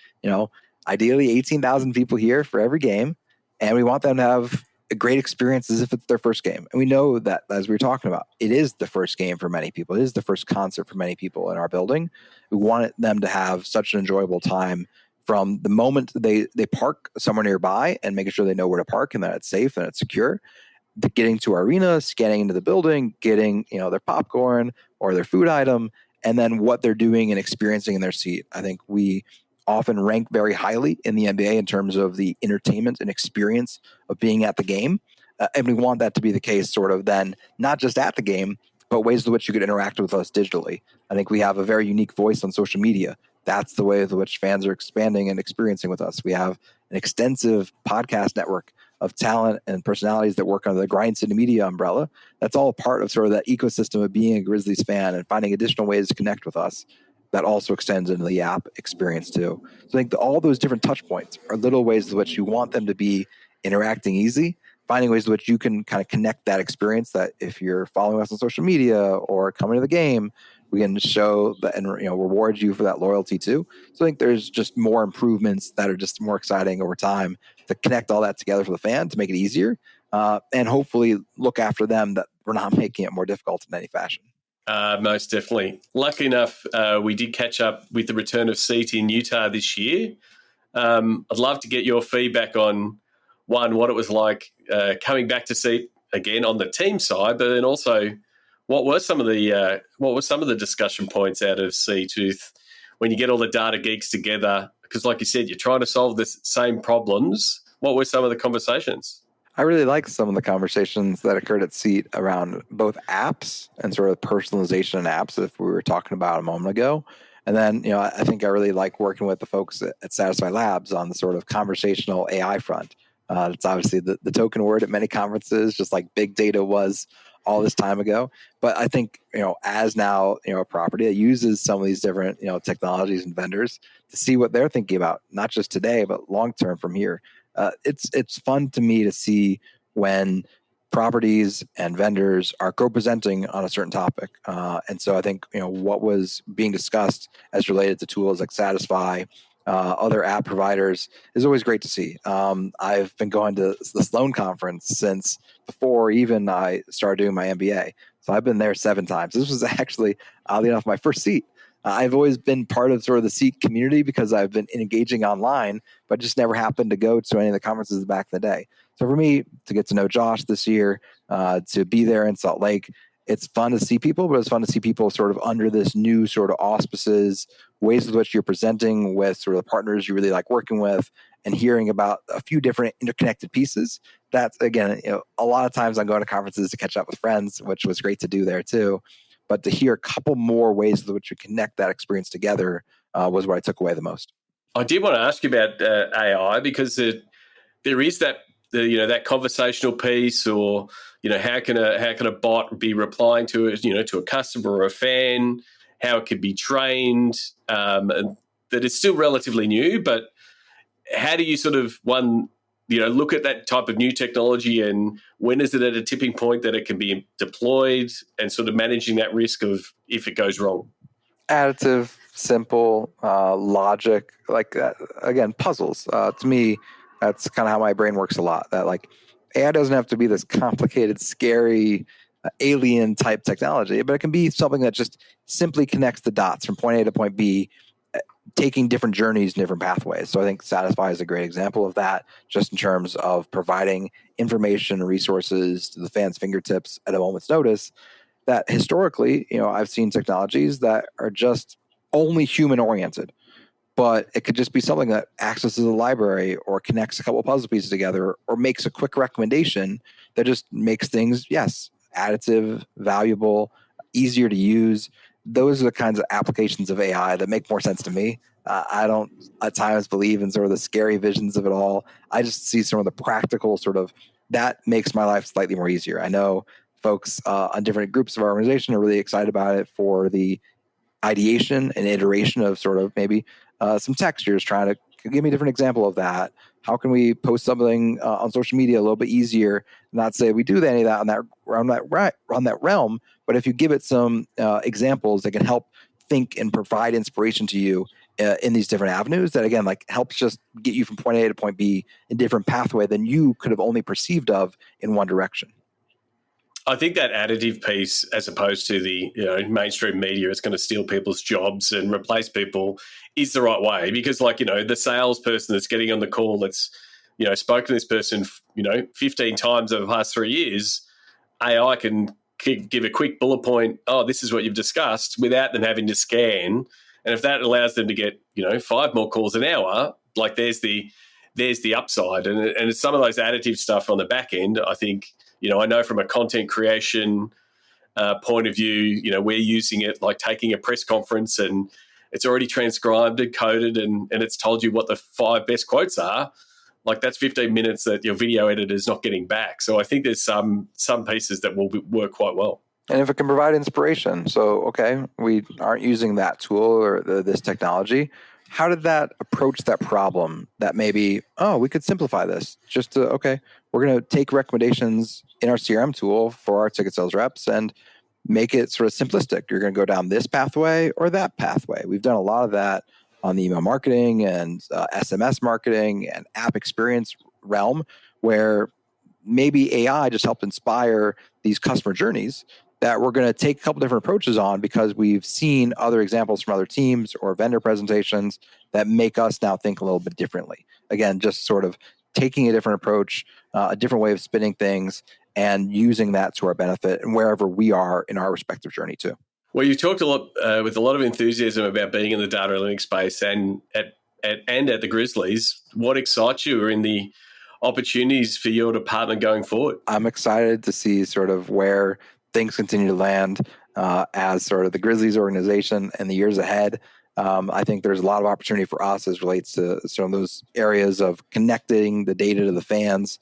ideally 18,000 people here for every game, and we want them to have a great experience as if it's their first game. And we know that, as we were talking about, it is the first game for many people. It is the first concert for many people in our building. We want them to have such an enjoyable time from the moment they park somewhere nearby and making sure they know where to park and that it's safe and it's secure, to getting to our arena, scanning into the building, getting their popcorn or their food item, and then what they're doing and experiencing in their seat. I think we often rank very highly in the NBA in terms of the entertainment and experience of being at the game. And we want that to be the case sort of then, not just at the game, but ways in which you could interact with us digitally. I think we have a very unique voice on social media. That's the way in which fans are expanding and experiencing with us. We have an extensive podcast network of talent and personalities that work under the Grind City Media umbrella. That's all part of sort of that ecosystem of being a Grizzlies fan and finding additional ways to connect with us. That also extends into the app experience too. So I think all those different touch points are little ways in which you want them to be interacting easy, finding ways in which you can kind of connect that experience, that if you're following us on social media or coming to the game, we can show that and reward you for that loyalty too. So I think there's just more improvements that are just more exciting over time to connect all that together for the fan to make it easier and hopefully look after them, that we're not making it more difficult in any fashion. Most definitely. Lucky enough, we did catch up with the return of Seat in Utah this year. I'd love to get your feedback on, one, what it was like coming back to Seat again on the team side, but then also what were some of the discussion points out of Seat when you get all the data geeks together? Because, like you said, you're trying to solve the same problems. What were some of the conversations? I really like some of the conversations that occurred at Seat around both apps and sort of personalization in apps, if we were talking about a moment ago. And then, I think I really like working with the folks at Satisfy Labs on the sort of conversational AI front. It's obviously the token word at many conferences, just like big data was all this time ago. But I think, as now, a property that uses some of these different, technologies and vendors to see what they're thinking about, not just today, but long-term from here. It's fun to me to see when properties and vendors are co-presenting on a certain topic. And so I think, what was being discussed as related to tools like Satisfy, other app providers is always great to see. I've been going to the Sloan conference since before even I started doing my MBA. So I've been there 7 times. This was actually, oddly enough, my first seat. I've always been part of sort of the Seat community because I've been engaging online, but just never happened to go to any of the conferences back in the day. So for me, to get to know Josh this year, to be there in Salt Lake, it's fun to see people, but it's fun to see people sort of under this new sort of auspices, ways with which you're presenting with sort of the partners you really like working with, and hearing about a few different interconnected pieces. That's, again, a lot of times I'm going to conferences to catch up with friends, which was great to do there too. But to hear a couple more ways with which we connect that experience together was what I took away the most. I did want to ask you about AI, because there is that conversational piece, or how can a bot be replying to to a customer or a fan, how it could be trained, and that is still relatively new. But how do you sort of look at that type of new technology, and when is it at a tipping point that it can be deployed, and sort of managing that risk of if it goes wrong? Additive, simple, logic, like again, puzzles. To me, that's kind of how my brain works a lot. That like AI doesn't have to be this complicated, scary, alien type technology, but it can be something that just simply connects the dots from point A to point B, taking different journeys and different pathways. So I think Satisfy is a great example of that, just in terms of providing information, resources to the fans' fingertips at a moment's notice. That historically, I've seen technologies that are just only human oriented, but it could just be something that accesses a library or connects a couple of puzzle pieces together or makes a quick recommendation that just makes things, yes, additive, valuable, easier to use. Those are the kinds of applications of AI that make more sense to me. I don't at times believe in sort of the scary visions of it all. I just see some of the practical sort of that makes my life slightly more easier. I know folks on different groups of our organization are really excited about it for the ideation and iteration of sort of maybe some textures, trying to give me a different example of that. How can we post something on social media a little bit easier? Not say we do any of that on that realm, but if you give it some examples that can help think and provide inspiration to you in these different avenues, that again, like helps just get you from point A to point B in different pathway than you could have only perceived of in one direction. I think that additive piece, as opposed to the mainstream media, it's going to steal people's jobs and replace people, is the right way. Because the salesperson that's getting on the call that's spoken to this person 15 times over the past 3 years, AI can give a quick bullet point. Oh, this is what you've discussed, without them having to scan. And if that allows them to get 5 more calls an hour, like there's the upside. And it's some of those additive stuff on the back end. I think. I know from a content creation point of view, we're using it like taking a press conference and it's already transcribed and coded and it's told you what the 5 best quotes are. Like that's 15 minutes that your video editor is not getting back. So I think there's some pieces that will work quite well. And if it can provide inspiration, so, okay, we aren't using that tool or this technology. How did that approach that problem that maybe, we could simplify this just to, we're going to take recommendations in our CRM tool for our ticket sales reps and make it sort of simplistic. You're going to go down this pathway or that pathway. We've done a lot of that on the email marketing and SMS marketing and app experience realm, where maybe AI just helped inspire these customer journeys that we're going to take a couple different approaches on because we've seen other examples from other teams or vendor presentations that make us now think a little bit differently. Again, just sort of taking a different approach, a different way of spinning things, and using that to our benefit and wherever we are in our respective journey too. Well, you talked a lot with a lot of enthusiasm about being in the data analytics space and at the Grizzlies. What excites you in the opportunities for you to partner going forward? I'm excited to see sort of where things continue to land as sort of the Grizzlies organization in the years ahead. I think there's a lot of opportunity for us as relates to some of those areas of connecting the data to the fans,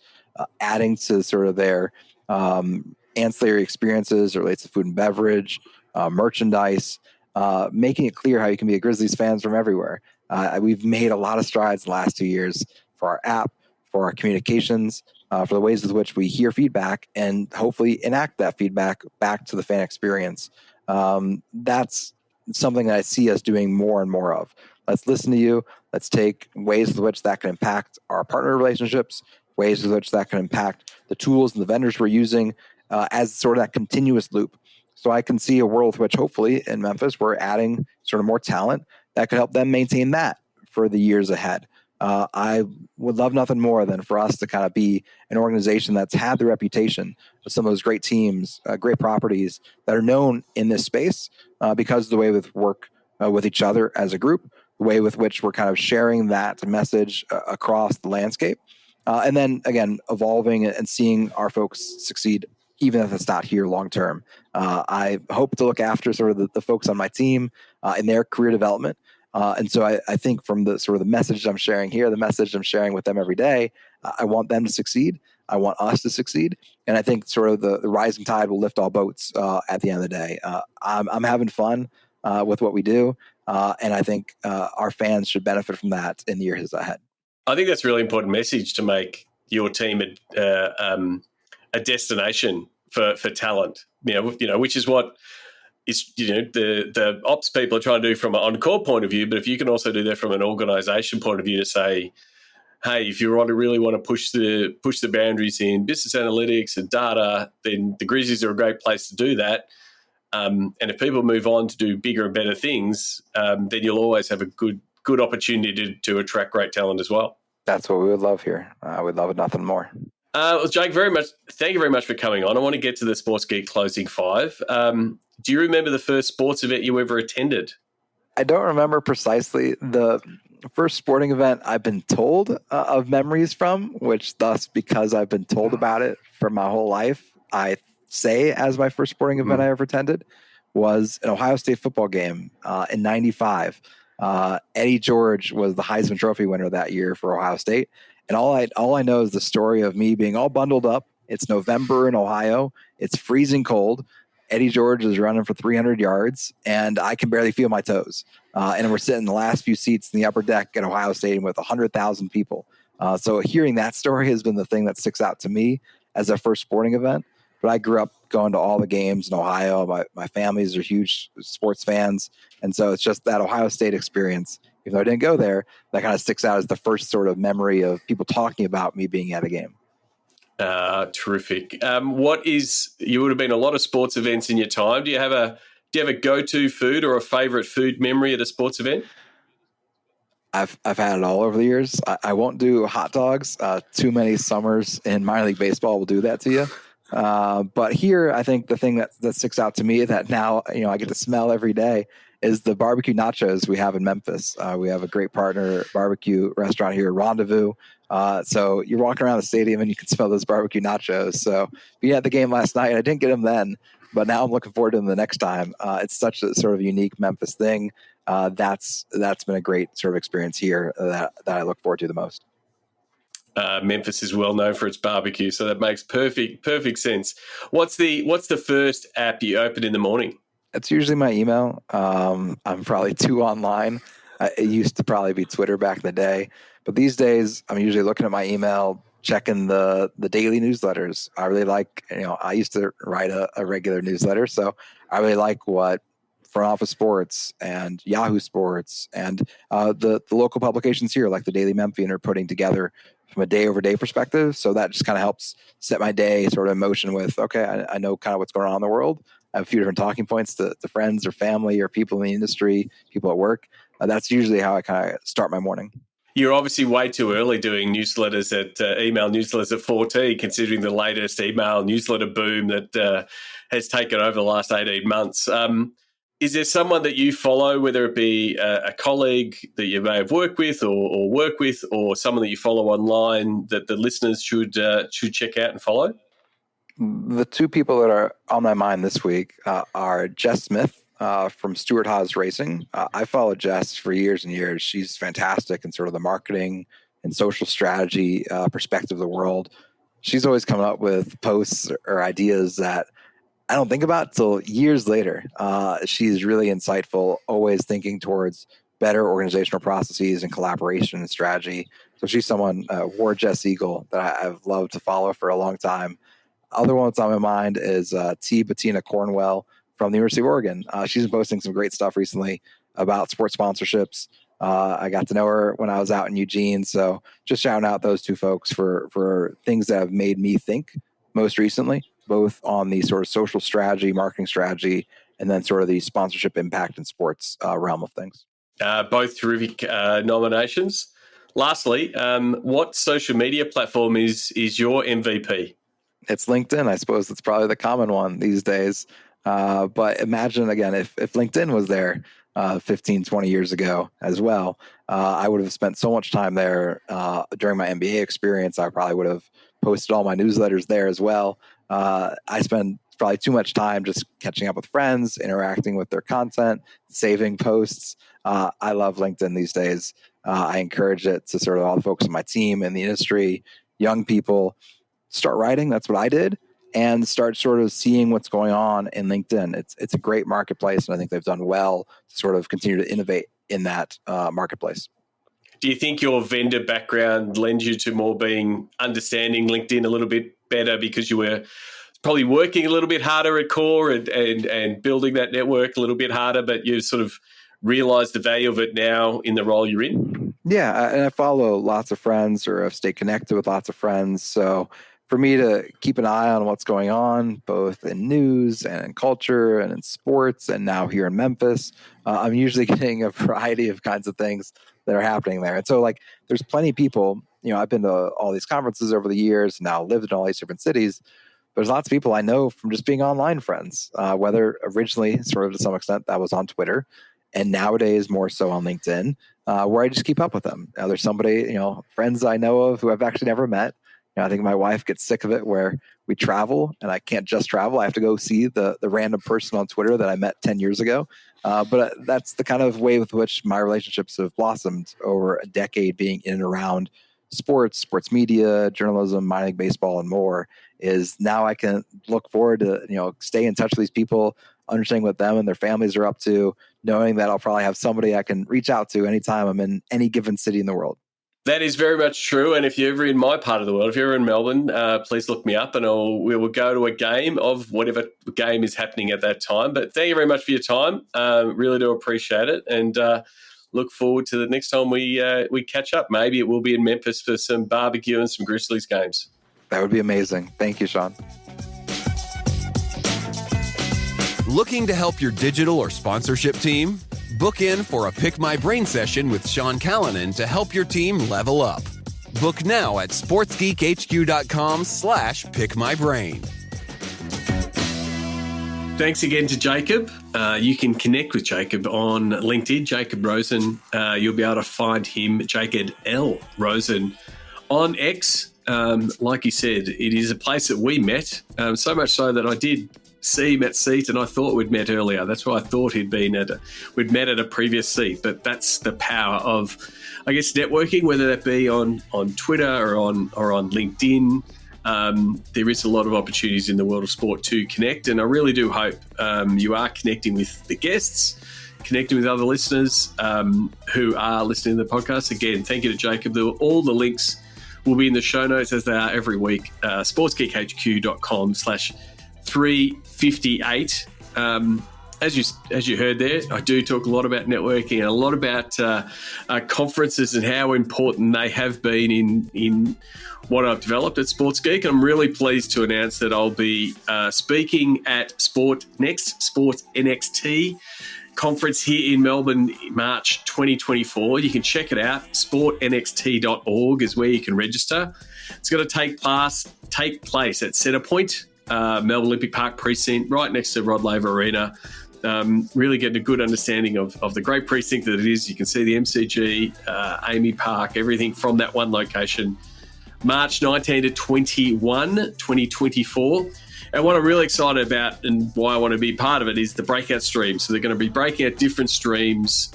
adding to sort of their ancillary experiences as relates to food and beverage, merchandise, making it clear how you can be a Grizzlies fans from everywhere. We've made a lot of strides the last 2 years for our app, for our communications, for the ways with which we hear feedback and hopefully enact that feedback back to the fan experience. That's something that I see us doing more and more of. Let's listen to you. Let's take ways with which that can impact our partner relationships, ways with which that can impact the tools and the vendors we're using as sort of that continuous loop. So I can see a world in which hopefully in Memphis, we're adding sort of more talent that could help them maintain that for the years ahead. I would love nothing more than for us to kind of be an organization that's had the reputation of some of those great teams, great properties that are known in this space because of the way we work with each other as a group, the way with which we're kind of sharing that message across the landscape. And then again, evolving and seeing our folks succeed, even if it's not here long term. I hope to look after sort of the folks on my team in their career development. And so I think from the sort of the message I'm sharing here, the message I'm sharing with them every day, I want them to succeed. I want us to succeed. And I think sort of the rising tide will lift all boats at the end of the day. I'm having fun with what we do. And I think our fans should benefit from that in the years ahead. I think that's a really important message to make your team a destination for talent, which is what is, the ops people are trying to do from an on-court point of view. But if you can also do that from an organization point of view to say, hey, if you really want to push the boundaries in business analytics and data, then the Grizzlies are a great place to do that. And if people move on to do bigger and better things, then you'll always have a good opportunity to attract great talent as well. That's what we would love here. We'd love it nothing more. Well, Jake, thank you very much for coming on. I want to get to the Sports Geek Closing 5. Do you remember the first sports event you ever attended? I don't remember precisely. The first sporting event I've been told of memories from, which thus, because I've been told about it for my whole life, I say as my first sporting event I ever attended, was an Ohio State football game in 95. Eddie George was the Heisman Trophy winner that year for Ohio State. And all I know is the story of me being all bundled up. It's November in Ohio. It's freezing cold. Eddie George is running for 300 yards, and I can barely feel my toes. And we're sitting in the last few seats in the upper deck at Ohio Stadium with 100,000 people. So hearing that story has been the thing that sticks out to me as a first sporting event. But I grew up going to all the games in Ohio. My families are huge sports fans. And so it's just that Ohio State experience, even though I didn't go there, that kind of sticks out as the first sort of memory of people talking about me being at a game. Terrific. You would have been a lot of sports events in your time. Do you have a go-to food or a favorite food memory at a sports event? I've had it all over the years. I won't do hot dogs. Too many summers in minor league baseball will do that to you. But here, I think the thing that sticks out to me that now, I get to smell every day is the barbecue nachos we have in Memphis. We have a great partner barbecue restaurant here, Rendezvous. So you're walking around the stadium and you can smell those barbecue nachos. So we had the game last night, and I didn't get them then, but now I'm looking forward to them the next time. It's such a sort of unique Memphis thing. That's been a great sort of experience here that I look forward to the most. Memphis is well known for its barbecue, so that makes perfect sense. What's the first app you open in the morning? It's usually my email. I'm probably too online. It used to probably be Twitter back in the day, but these days I'm usually looking at my email, checking the daily newsletters. I really like, I used to write a regular newsletter, so I really like what Front Office Sports and Yahoo Sports and the local publications here, like the Daily Memphian, are putting together from a day-over-day perspective. So that just kind of helps set my day sort of in motion with, okay, I know kind of what's going on in the world. I have a few different talking points to friends or family or people in the industry, people at work. That's usually how I kind of start my morning. You're obviously way too early doing newsletters email newsletters at 4T, considering the latest email newsletter boom that has taken over the last 18 months. Is there someone that you follow, whether it be a colleague that you may have worked with or work with, or someone that you follow online that the listeners should check out and follow? The two people that are on my mind this week are Jess Smith from Stewart Haas Racing. I followed Jess for years and years. She's fantastic in sort of the marketing and social strategy perspective of the world. She's always coming up with posts or ideas that I don't think about till years later. She's really insightful, always thinking towards better organizational processes and collaboration and strategy. So she's someone, Ward Jess Eagle, that I've loved to follow for a long time. Other one that's on my mind is T. Bettina Cornwell from the University of Oregon. She's been posting some great stuff recently about sports sponsorships. I got to know her when I was out in Eugene. So just shouting out those two folks for things that have made me think most recently, both on the sort of social strategy, marketing strategy, and then sort of the sponsorship impact in sports realm of things. Both terrific nominations. Lastly, what social media platform is your MVP? It's LinkedIn. I suppose it's probably the common one these days. But imagine, again, if LinkedIn was there 15, 20 years ago as well, I would have spent so much time there during my MBA experience. I probably would have posted all my newsletters there as well. I spend probably too much time just catching up with friends, interacting with their content, saving posts. I love LinkedIn these days. I encourage it to sort of all the folks on my team in the industry, young people, start writing. That's what I did, and start sort of seeing what's going on in LinkedIn. It's a great marketplace, and I think they've done well to sort of continue to innovate in that marketplace. Do you think your vendor background lends you to more being understanding LinkedIn a little bit better because you were probably working a little bit harder at core and building that network a little bit harder, but you sort of realize the value of it now in the role you're in? Yeah, and I follow lots of friends, or I've stayed connected with lots of friends. So for me to keep an eye on what's going on, both in news and in culture and in sports, and now here in Memphis, I'm usually getting a variety of kinds of things that are happening there. And so, like, there's plenty of people, I've been to all these conferences over the years, now lived in all these different cities. There's lots of people I know from just being online friends, whether originally, sort of to some extent, that was on Twitter, and nowadays more so on LinkedIn, where I just keep up with them. There's somebody, friends I know of who I've actually never met. I think my wife gets sick of it where we travel and I can't just travel. I have to go see the random person on Twitter that I met 10 years ago. But that's the kind of way with which my relationships have blossomed over a decade, being in and around sports media, journalism, minor league baseball, and more. Is now I can look forward to, stay in touch with these people, understanding what them and their families are up to, knowing that I'll probably have somebody I can reach out to anytime I'm in any given city in the world. That is very much true. And if you're ever in my part of the world, if you're in Melbourne, please look me up and we will go to a game of whatever game is happening at that time. But thank you very much for your time. Really do appreciate it. And look forward to the next time we catch up. Maybe it will be in Memphis for some barbecue and some Grizzlies games. That would be amazing. Thank you, Sean. Looking to help your digital or sponsorship team? Book in for a Pick My Brain session with Sean Callanan to help your team level up. Book now at sportsgeekhq.com/pickmybrain. Thanks again to Jacob. You can connect with Jacob on LinkedIn, Jacob Rosen. You'll be able to find him, Jacob L. Rosen, on X. Like he said, it is a place that we met, so much so that I did see him at seat, and I thought we'd met earlier. That's why I thought we'd met at a previous seat. But that's the power of, I guess, networking, whether that be on Twitter or on LinkedIn. There is a lot of opportunities in the world of sport to connect, and I really do hope you are connecting with the guests, connecting with other listeners who are listening to the podcast. Again, thank you to Jacob. All the links will be in the show notes, as they are every week. sportsgeekhq.com/358. As you heard there, I do talk a lot about networking and a lot about conferences and how important they have been in what I've developed at Sports Geek. I'm really pleased to announce that I'll be speaking at Sport NXT conference here in Melbourne, March 2024. You can check it out. sportnxt.org is where you can register. It's going to take place at Centrepoint, Melbourne Olympic Park precinct, right next to Rod Laver Arena. Really getting a good understanding of the great precinct that it is. You can see the MCG, Amy Park, everything from that one location. March 19 to 21, 2024. And what I'm really excited about and why I want to be part of it is the breakout stream. So they're going to be breaking out different streams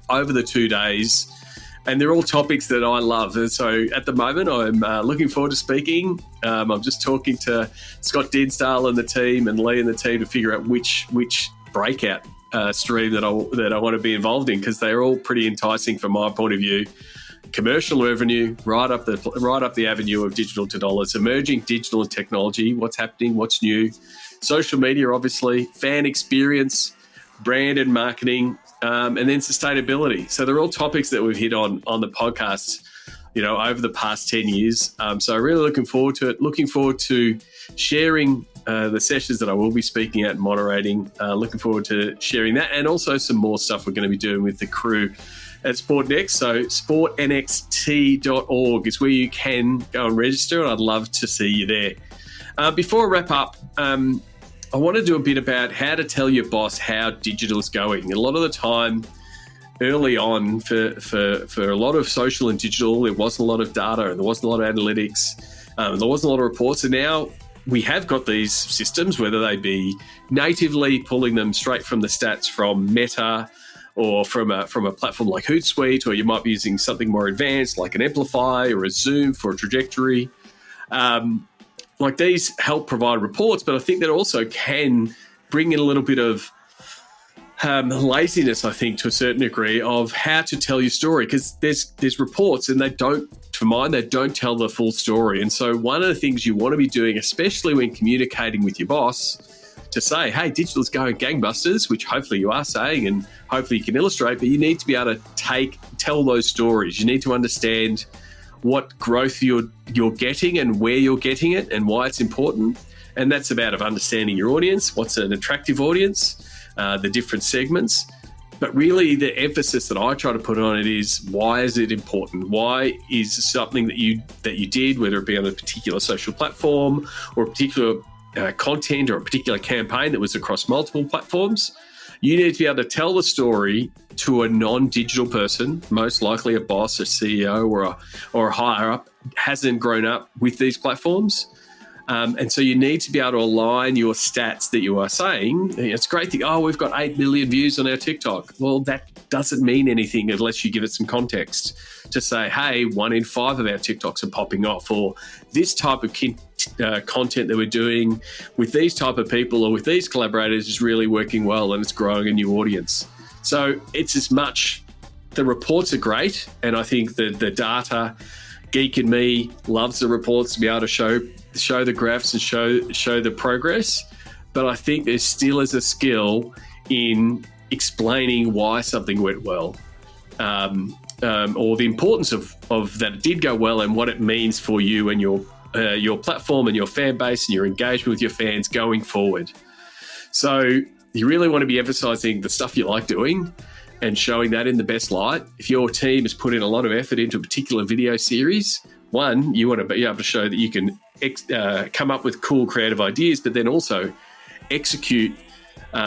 over the 2 days. And they're all topics that I love. And so at the moment, I'm looking forward to speaking. I'm just talking to Scott Dinsdale and the team and Lee and the team to figure out which breakout stream that I want to be involved in, because they're all pretty enticing from my point of view. Commercial revenue, right up the avenue of digital to dollars, emerging digital and technology, what's happening, what's new, social media, obviously, fan experience, brand and marketing, and then sustainability. So they're all topics that we've hit on the podcast, over the past 10 years. So really looking forward to it. Looking forward to sharing the sessions that I will be speaking at and moderating. Looking forward to sharing that, and also some more stuff we're going to be doing with the crew at SportNext. So sportnxt.org is where you can go and register, and I'd love to see you there. Before I wrap up, I want to do a bit about how to tell your boss how digital is going. A lot of the time, early on, for a lot of social and digital, there wasn't a lot of data and there wasn't a lot of analytics. There wasn't a lot of reports, and now we have got these systems, whether they be natively pulling them straight from the stats from Meta or from a platform like Hootsuite, or you might be using something more advanced like an Amplify or a Zoom for a trajectory. Like these help provide reports, but I think that also can bring in a little bit of laziness, I think, to a certain degree, of how to tell your story, because there's reports and they don't tell the full story. And so one of the things you want to be doing, especially when communicating with your boss, to say, hey, digital is going gangbusters, which hopefully you are saying and hopefully you can illustrate, but you need to be able to tell those stories. You need to understand what growth you're getting and where you're getting it and why it's important. And that's about understanding your audience, what's an attractive audience, the different segments. But really the emphasis that I try to put on it is, why is it important? Why is something that you did, whether it be on a particular social platform or a particular content or a particular campaign that was across multiple platforms, you need to be able to tell the story to a non-digital person, most likely a boss, a CEO or a higher up, hasn't grown up with these platforms. And so you need to be able to align your stats that you are saying. It's a great thing. Oh, we've got 8 million views on our TikTok. Well, that doesn't mean anything unless you give it some context to say, hey, 1 in 5 of our TikToks are popping off, or this type of content that we're doing with these type of people or with these collaborators is really working well and it's growing a new audience. So it's as much, the reports are great. And I think the data geek in me loves the reports to be able to show the graphs and show the progress, but I think there still is a skill in explaining why something went well, or the importance of that it did go well and what it means for you and your platform and your fan base and your engagement with your fans going forward. So you really want to be emphasizing the stuff you like doing and showing that in the best light. If your team has put in a lot of effort into a particular video series, one, you want to be able to show that you can come up with cool creative ideas, but then also execute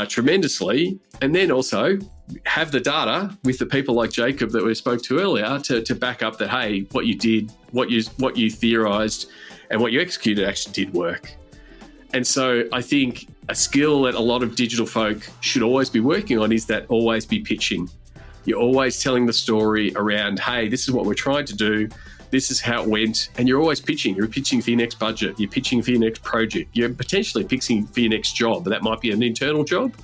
tremendously, and then also have the data with the people like Jacob that we spoke to earlier to back up that, hey, what you did, what you theorized and what you executed actually did work. And so I think a skill that a lot of digital folk should always be working on is that always be pitching. You're always telling the story around, hey, this is what we're trying to do. This is how it went. And you're always pitching. You're pitching for your next budget. You're pitching for your next project. You're potentially pitching for your next job. But that might be an internal job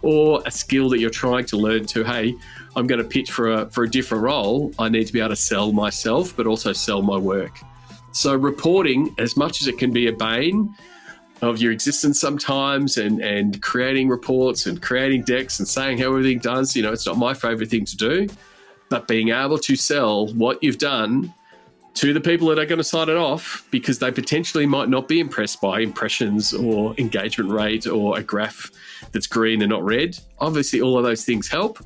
or a skill that you're trying to learn to, hey, I'm going to pitch for a different role. I need to be able to sell myself, but also sell my work. So reporting, as much as it can be a bane of your existence sometimes, and creating reports and creating decks and saying how everything does, it's not my favorite thing to do, but being able to sell what you've done to the people that are going to sign it off, because they potentially might not be impressed by impressions or engagement rate or a graph that's green and not red. Obviously, all of those things help,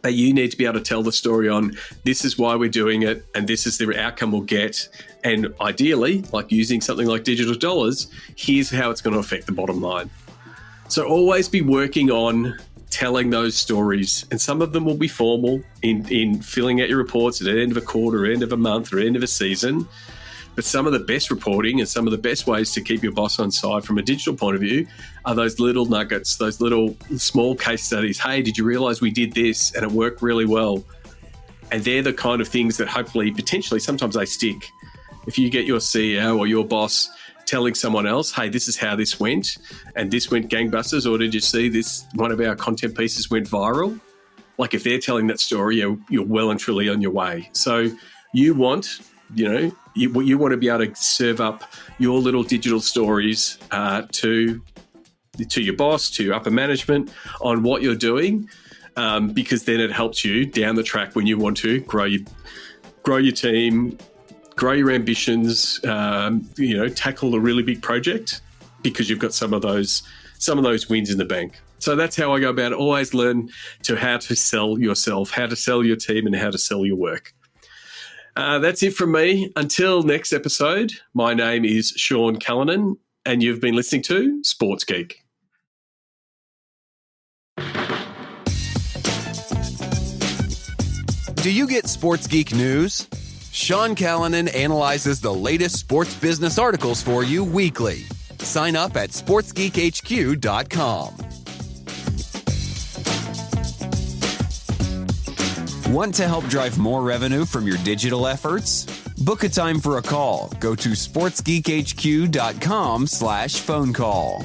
but you need to be able to tell the story on, this is why we're doing it and this is the outcome we'll get. And ideally, like using something like digital dollars, here's how it's going to affect the bottom line. So always be working on telling those stories, and some of them will be formal in filling out your reports at the end of a quarter, end of a month, or end of a season. But some of the best reporting and some of the best ways to keep your boss on side from a digital point of view are those little nuggets, those little small case studies. Hey, did you realize we did this and it worked really well? And they're the kind of things that hopefully, potentially, sometimes they stick. If you get your CEO or your boss telling someone else, hey, this is how this went, and this went gangbusters, or did you see this, one of our content pieces went viral? Like if they're telling that story, you're well and truly on your way. So you want, you want to be able to serve up your little digital stories to your boss, to upper management on what you're doing, because then it helps you down the track when you want to grow your team, grow your ambitions, tackle a really big project, because you've got some of those wins in the bank. So that's how I go about it. Always learn how to sell yourself, how to sell your team, and how to sell your work. That's it from me. Until next episode, my name is Sean Callanan, and you've been listening to Sports Geek. Do you get Sports Geek news? Sean Callanan analyzes the latest sports business articles for you weekly. Sign up at sportsgeekhq.com. Want to help drive more revenue from your digital efforts? Book a time for a call. Go to sportsgeekhq.com/phone call.